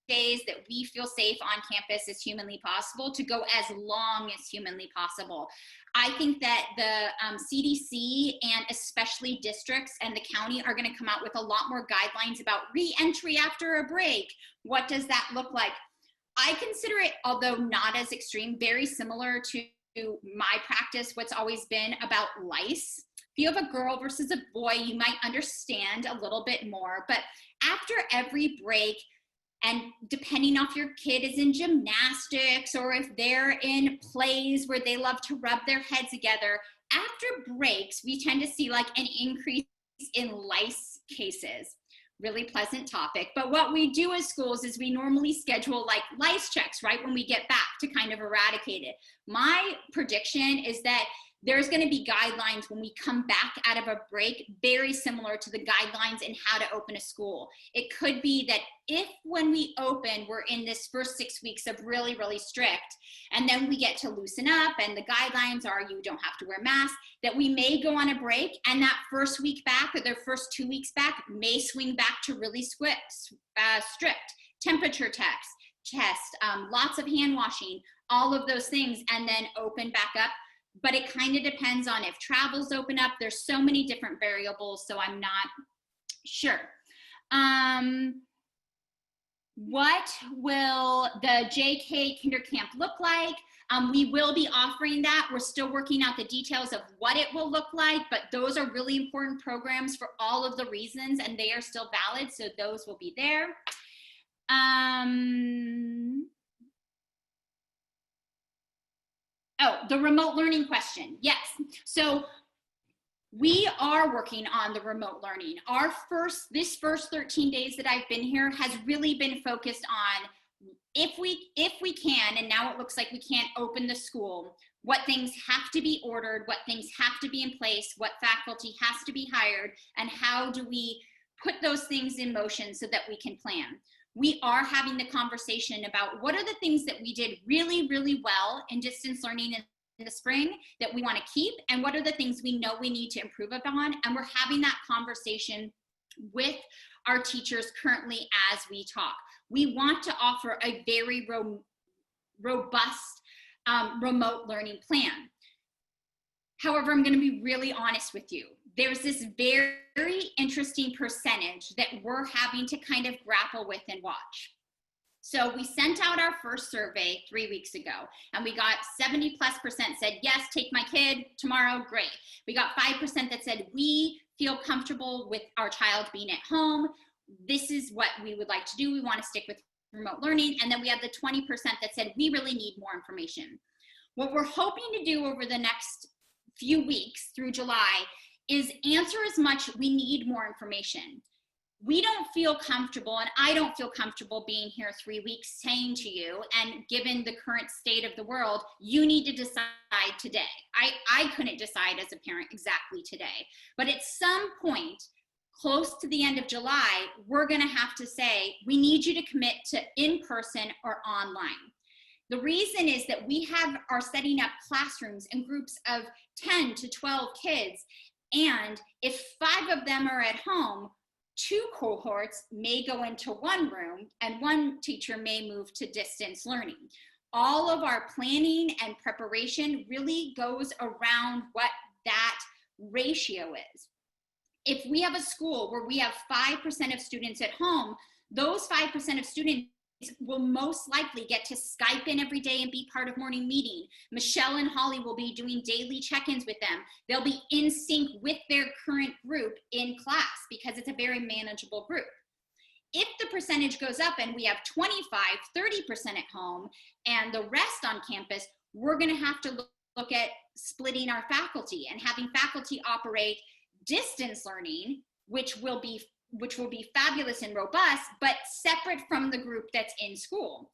[SPEAKER 1] days that we feel safe on campus as humanly possible, to go as long as humanly possible. I think that the CDC and especially districts and the county are going to come out with a lot more guidelines about re-entry after a break. What does that look like? I consider it, although not as extreme, very similar to my practice, what's always been about lice. If you have a girl versus a boy, you might understand a little bit more, but after every break, and depending on if your kid is in gymnastics or if they're in plays where they love to rub their heads together, after breaks, we tend to see like an increase in lice cases. Really pleasant topic. But what we do as schools is we normally schedule like lice checks right when we get back to kind of eradicate it. My prediction is that there's going to be guidelines when we come back out of a break, very similar to the guidelines in how to open a school. It could be that if when we open, we're in this first 6 weeks of really, really strict, and then we get to loosen up and the guidelines are you don't have to wear masks, that we may go on a break, and that first week back or their first 2 weeks back may swing back to really strict temperature test, lots of hand washing, all of those things, and then open back up. But it kind of depends on if travel's open up. There's so many different variables, so I'm not sure. What will the JK Kinder Camp look like? We will be offering that. We're still working out the details of what it will look like, but those are really important programs for all of the reasons, and they are still valid, so those will be there. Oh, the remote learning question. Yes. So we are working on the remote learning. This first 13 days that I've been here has really been focused on if we can, and now it looks like we can't open the school, what things have to be ordered, what things have to be in place, what faculty has to be hired, and how do we put those things in motion so that we can plan. We are having the conversation about what are the things that we did really, really well in distance learning in the spring that we want to keep, and what are the things we know we need to improve upon. And we're having that conversation with our teachers currently as we talk. We want to offer a very robust remote learning plan. However, I'm going to be really honest with you. There's this very interesting percentage that we're having to kind of grapple with and watch. So we sent out our first survey 3 weeks ago, and we got 70+% said, yes, take my kid tomorrow, great. We got 5% that said, we feel comfortable with our child being at home. This is what we would like to do. We want to stick with remote learning. And then we have the 20% that said, we really need more information. What we're hoping to do over the next few weeks through July is answer as much, we need more information. We don't feel comfortable, and I don't feel comfortable being here 3 weeks saying to you, and given the current state of the world, you need to decide today. I couldn't decide as a parent exactly today, but at some point close to the end of July, we're gonna have to say, we need you to commit to in-person or online. The reason is that we are setting up classrooms in groups of 10 to 12 kids, and if 5 of them are at home, 2 cohorts may go into one room and 1 teacher may move to distance learning. All of our planning and preparation really goes around what that ratio is. If we have a school where we have 5% of students at home, those 5% of students will most likely get to Skype in every day and be part of morning meeting. Michelle and Holly will be doing daily check-ins with them. They'll be in sync with their current group in class because it's a very manageable group. If the percentage goes up and we have 25, 30% at home and the rest on campus, we're gonna have to look at splitting our faculty and having faculty operate distance learning, which will be fabulous and robust, but separate from the group that's in school.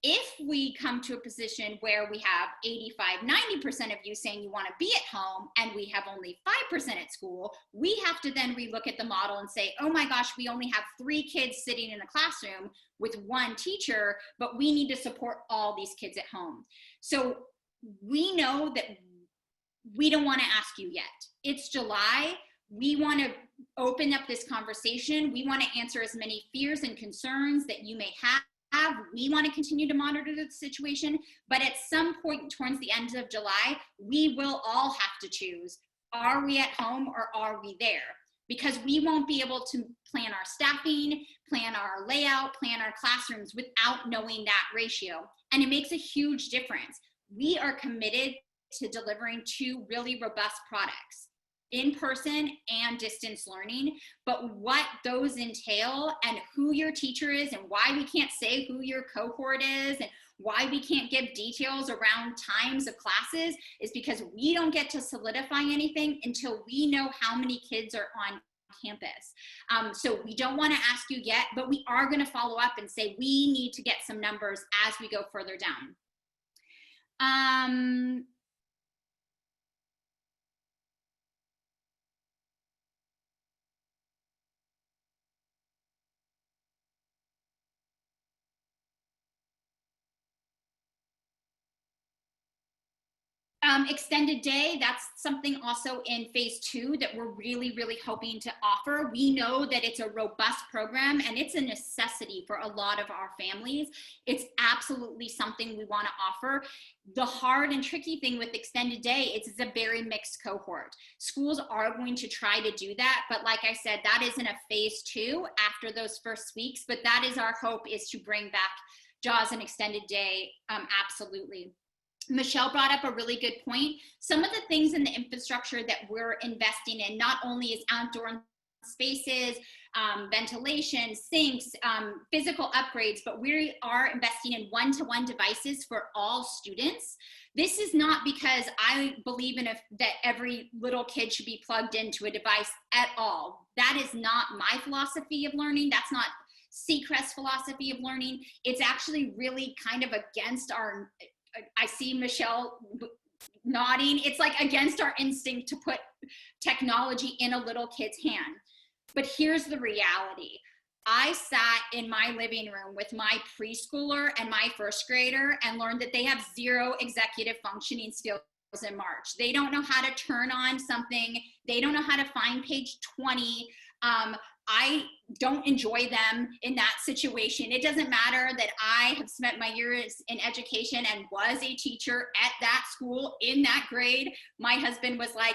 [SPEAKER 1] If we come to a position where we have 85, 90% of you saying you want to be at home and we have only 5% at school, we have to then relook at the model and say, oh my gosh, we only have 3 kids sitting in a classroom with 1 teacher, but we need to support all these kids at home. So we know that we don't want to ask you yet. It's July. We want to open up this conversation. We want to answer as many fears and concerns that you may have. We want to continue to monitor the situation, but at some point towards the end of July, we will all have to choose, are we at home or are we there? Because we won't be able to plan our staffing, plan our layout, plan our classrooms without knowing that ratio. And it makes a huge difference. We are committed to delivering 2 really robust products, in-person and distance learning, but what those entail and who your teacher is and why we can't say who your cohort is and why we can't give details around times of classes is because we don't get to solidify anything until we know how many kids are on campus. So we don't want to ask you yet, but we are going to follow up and say we need to get some numbers as we go further down. Extended day, that's something also in phase 2 that we're really, really hoping to offer. We know that it's a robust program and it's a necessity for a lot of our families. It's absolutely something we want to offer. The hard and tricky thing with extended day is it's a very mixed cohort. Schools are going to try to do that, but like I said, that isn't a phase 2 after those first weeks, but that is our hope, is to bring back JAWS and extended day, absolutely. Michelle brought up a really good point. Some of the things in the infrastructure that we're investing in, not only is outdoor spaces, ventilation, sinks, physical upgrades, but we are investing in one-to-one devices for all students. This is not because I believe that every little kid should be plugged into a device at all. That is not my philosophy of learning. That's not Seacrest's philosophy of learning. It's actually really kind of against our, I see Michelle nodding. It's like against our instinct to put technology in a little kid's hand. But here's the reality. I sat in my living room with my preschooler and my first grader and learned that they have zero executive functioning skills in March. They don't know how to turn on something. They don't know how to find page 20. I don't enjoy them in that situation. It doesn't matter that I have spent my years in education and was a teacher at that school in that grade. My husband was like,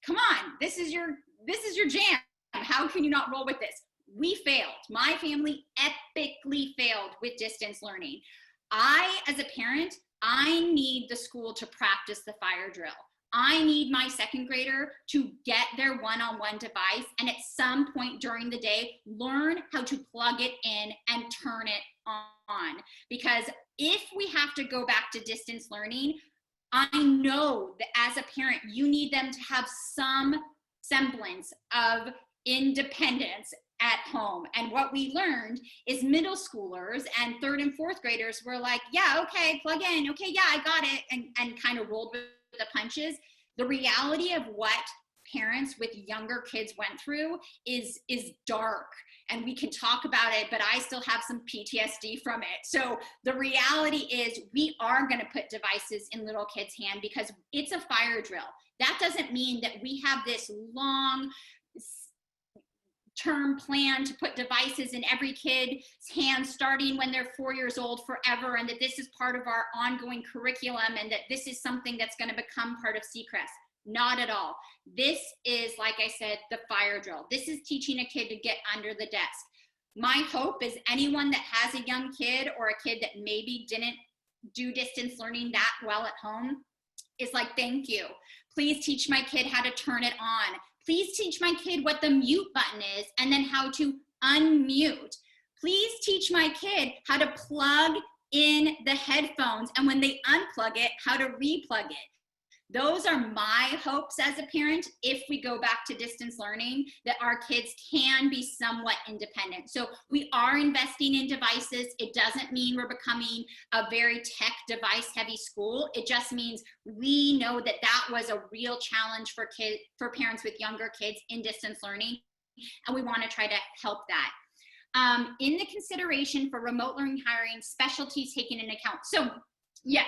[SPEAKER 1] come on, this is your jam. How can you not roll with this? We failed. My family epically failed with distance learning. I, as a parent, I need the school to practice the fire drill. I need my second grader to get their one-on-one device and at some point during the day, learn how to plug it in and turn it on. Because if we have to go back to distance learning, I know that as a parent, you need them to have some semblance of independence at home. And what we learned is middle schoolers and third and fourth graders were like, yeah, okay, plug in. Okay, yeah, I got it. And kind of rolled with the punches. The reality of what parents with younger kids went through is dark, and we can talk about it, but I still have some PTSD from it. So the reality is we are going to put devices in little kids' hand because it's a fire drill. That doesn't mean that we have this long term plan to put devices in every kid's hands starting when they're 4 years old forever, and that this is part of our ongoing curriculum and that this is something that's going to become part of Seacrest. Not at all. This is, like I said, the fire drill. This is teaching a kid to get under the desk. My hope is anyone that has a young kid or a kid that maybe didn't do distance learning that well at home is like, thank you. Please teach my kid how to turn it on. Please teach my kid what the mute button is and then how to unmute. Please teach my kid how to plug in the headphones and when they unplug it, how to replug it. Those are my hopes as a parent if we go back to distance learning, that our kids can be somewhat independent. So we are investing in devices. It doesn't mean we're becoming a very tech device heavy school. It just means we know that that was a real challenge for parents with younger kids in distance learning, and we want to try to help that. In the consideration for remote learning hiring, specialties taken into account. So yes,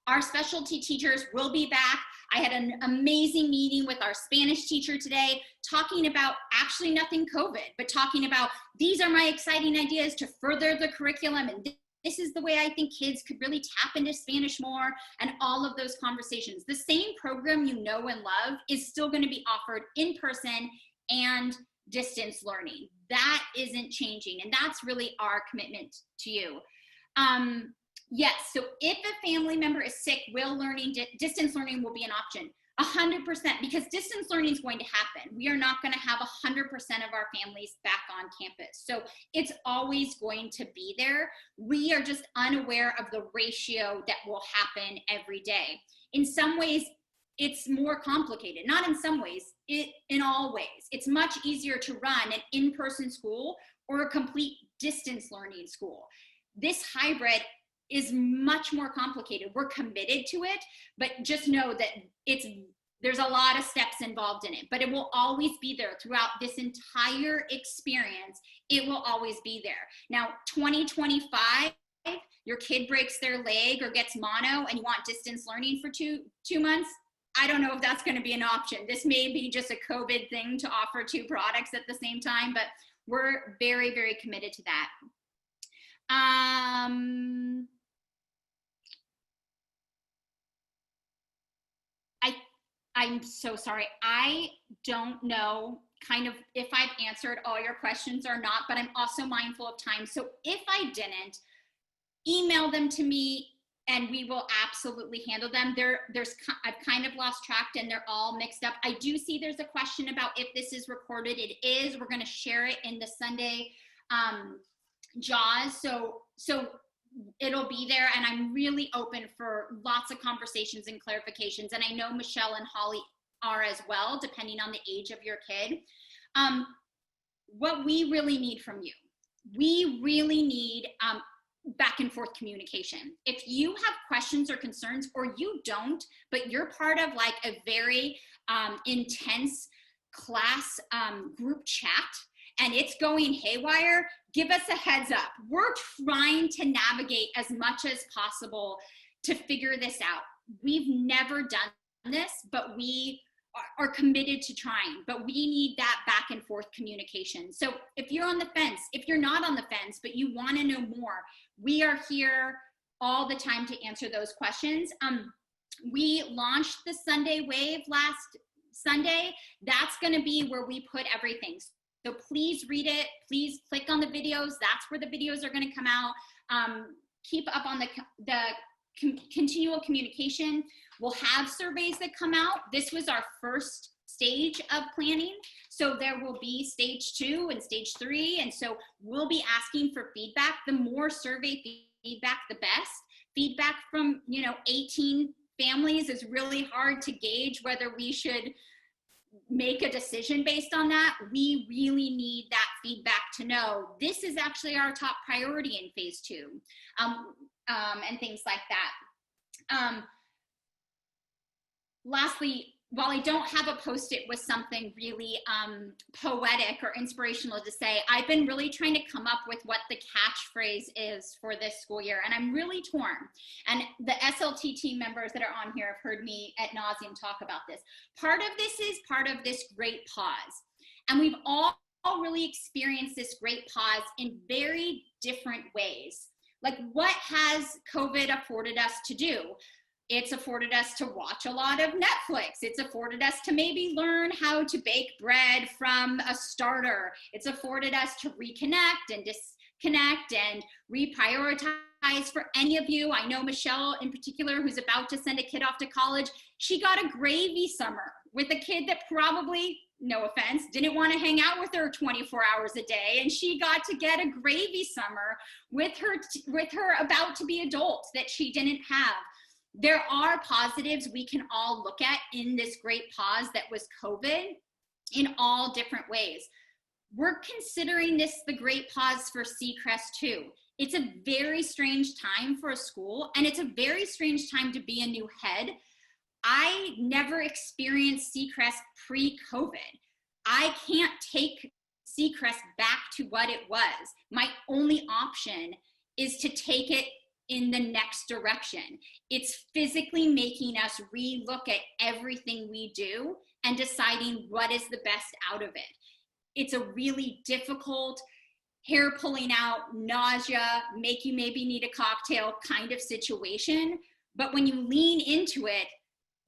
[SPEAKER 1] our specialty teachers will be back. I had an amazing meeting with our Spanish teacher today, talking about actually nothing COVID, but talking about these are my exciting ideas to further the curriculum, and this is the way I think kids could really tap into Spanish more, and all of those conversations. The same program you know and love is still going to be offered in person and distance learning. That isn't changing, and that's really our commitment to you. Yes, so if a family member is sick, distance learning will be an option. 100%, because distance learning is going to happen. We are not going to have 100% of our families back on campus. So it's always going to be there. We are just unaware of the ratio that will happen every day. In some ways, it's more complicated. Not in some ways, in all ways. It's much easier to run an in-person school or a complete distance learning school. This hybrid is much more complicated. We're committed to it, but just know that there's a lot of steps involved in it, but it will always be there throughout this entire experience. It will always be there. Now, 2025 your kid breaks their leg or gets mono and you want distance learning for two months, I don't know if that's going to be an option. This may be just a COVID thing to offer two products at the same time, but we're very, very committed to that. I'm so sorry. I don't know kind of if I've answered all your questions or not, but I'm also mindful of time. So if I didn't, email them to me and we will absolutely handle them. I've kind of lost track and they're all mixed up. I do see there's a question about if this is recorded. It is. We're going to share it in the Sunday JAWS. So it'll be there, and I'm really open for lots of conversations and clarifications. And I know Michelle and Holly are as well, depending on the age of your kid. What we really need from you, we really need back and forth communication. If you have questions or concerns, or you don't, but you're part of like a very intense class group chat and it's going haywire, give us a heads up. We're trying to navigate as much as possible to figure this out. We've never done this, but we are committed to trying, but we need that back and forth communication. So if you're on the fence, if you're not on the fence, but you want to know more, we are here all the time to answer those questions. We launched the Sunday Wave last Sunday. That's going to be where we put everything. So please read it. Please click on the videos. That's where the videos are going to come out. Keep up on the continual communication. We'll have surveys that come out. This was our first stage of planning. So there will be stage 2 and stage 3. And so we'll be asking for feedback. The more survey feedback, the best. Feedback from, 18 families is really hard to gauge whether we should make a decision based on that. We really need that feedback to know this is actually our top priority in phase 2, and things like that. Lastly, while I don't have a post-it with something really poetic or inspirational to say, I've been really trying to come up with what the catchphrase is for this school year, and I'm really torn. And the SLT team members that are on here have heard me ad nauseum talk about this. Part of this is part of this great pause. And we've all really experienced this great pause in very different ways. Like, what has COVID afforded us to do? It's afforded us to watch a lot of Netflix. It's afforded us to maybe learn how to bake bread from a starter. It's afforded us to reconnect and disconnect and reprioritize. For any of you, I know Michelle in particular, who's about to send a kid off to college, she got a gravy summer with a kid that probably, no offense, didn't want to hang out with her 24 hours a day. And she got to get a gravy summer with her about to be adult that she didn't have. There are positives we can all look at in this great pause that was COVID in all different ways. We're considering this the great pause for Seacrest too. It's a very strange time for a school, and it's a very strange time to be a new head. I never experienced Seacrest pre-COVID. I can't take Seacrest back to what it was. My only option is to take it in the next direction. It's physically making us relook at everything we do and deciding what is the best out of it. It's a really difficult, hair pulling out, nausea, make you maybe need a cocktail kind of situation. But when you lean into it,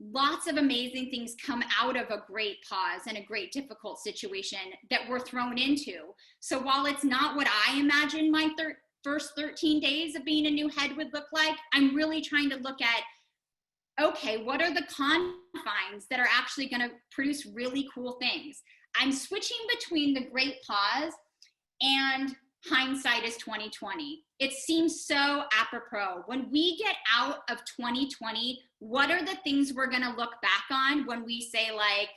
[SPEAKER 1] lots of amazing things come out of a great pause and a great difficult situation that we're thrown into. So while it's not what I imagine my first 13 days of being a new head would look like, I'm really trying to look at, okay, what are the confines that are actually going to produce really cool things? I'm switching between the great pause and hindsight is 2020. It seems so apropos. When we get out of 2020, what are the things we're going to look back on when we say, like,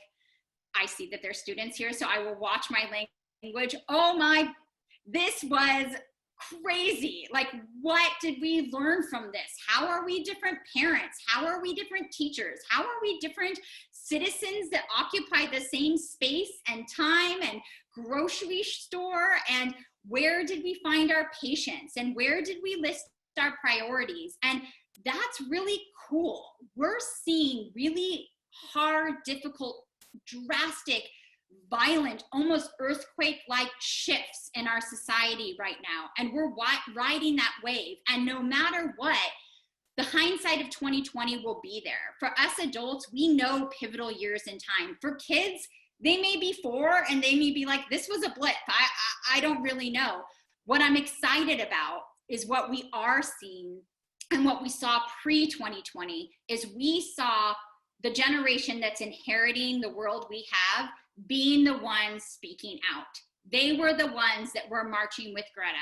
[SPEAKER 1] I see that there's students here, so I will watch my language. Oh my, this was crazy. Like, what did we learn from this? How are we different parents? How are we different teachers? How are we different citizens that occupy the same space and time and grocery store? And where did we find our patients? And where did we our priorities. And that's really cool. We're seeing really hard, difficult, drastic, violent, almost earthquake-like shifts in our society right now. And we're riding that wave. And no matter what, the hindsight of 2020 will be there. For us adults, we know pivotal years in time. For kids, they may be 4 and they may be like, this was a blip. I don't really know. What I'm excited about is what we are seeing and what we saw pre-2020 is we saw the generation that's inheriting the world we have being the ones speaking out. They were the ones that were marching with Greta.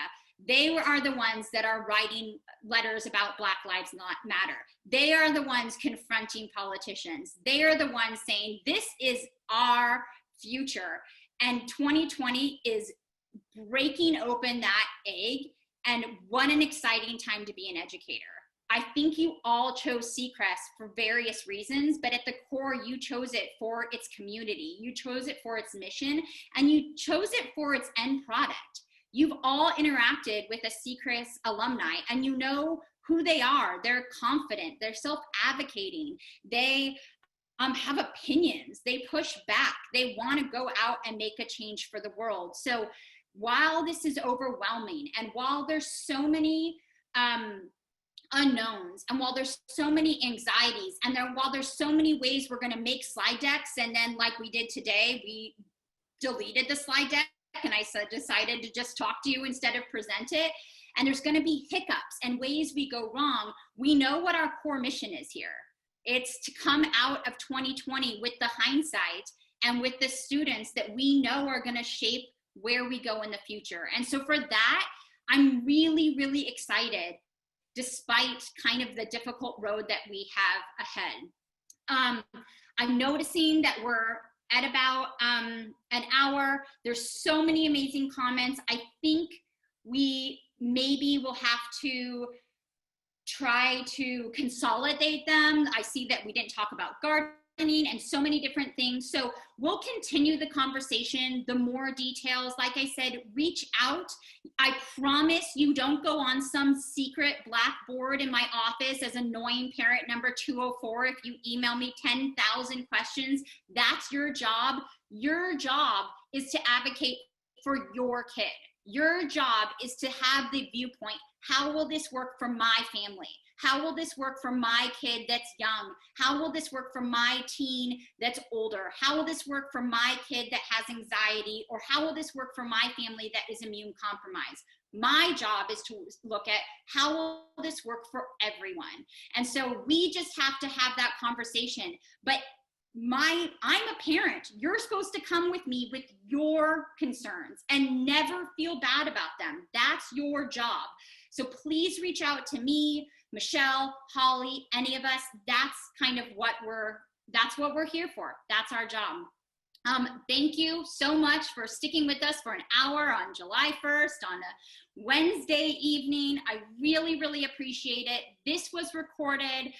[SPEAKER 1] They are the ones that are writing letters about Black Lives Matter. They are the ones confronting politicians. They are the ones saying, this is our future. And 2020 is breaking open that egg. And what an exciting time to be an educator. I think you all chose Seacrest for various reasons, but at the core, you chose it for its community. You chose it for its mission, and you chose it for its end product. You've all interacted with a Seacrest alumni, and you know who they are. They're confident, they're self-advocating, they have opinions, they push back, they want to go out and make a change for the world. So while this is overwhelming, and while there's so many unknowns, and while there's so many anxieties, and while there's so many ways we're going to make slide decks, and then like we did today, we deleted the slide deck, and I decided to just talk to you instead of present it. And there's going to be hiccups and ways we go wrong. We know what our core mission is here. It's to come out of 2020 with the hindsight and with the students that we know are going to shape where we go in the future. And so for that, I'm really, really excited, despite kind of the difficult road that we have ahead. I'm noticing that we're at about an hour. There's so many amazing comments. I think we maybe will have to try to consolidate them. I see that we didn't talk about gardening and so many different things. So we'll continue the conversation, the more details. Like I said, reach out. I promise you don't go on some secret blackboard in my office as annoying parent number 204 if you email me 10,000 questions. That's your job. Your job is to advocate for your kid. Your job is to have the viewpoint. How will this work for my family? How will this work for my kid that's young? How will this work for my teen that's older? How will this work for my kid that has anxiety? Or how will this work for my family that is immune compromised? My job is to look at how will this work for everyone? And so we just have to have that conversation. But I'm a parent. You're supposed to come with me with your concerns and never feel bad about them. That's your job. So please reach out to me, Michelle, Holly, any of us. That's kind of what we're here for. That's our job. Thank you so much for sticking with us for an hour on July 1st on a Wednesday evening. I really, really appreciate it. This was recorded.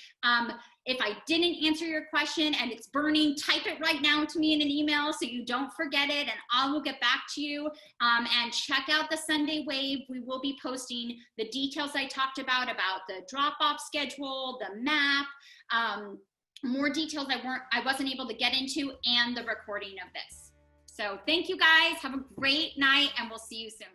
[SPEAKER 1] If I didn't answer your question and it's burning, type it right now to me in an email so you don't forget it, and I will get back to you. And check out the Sunday Wave. We will be posting the details I talked about the drop-off schedule, the map, more details I wasn't able to get into, and the recording of this. So thank you guys. Have a great night, and we'll see you soon.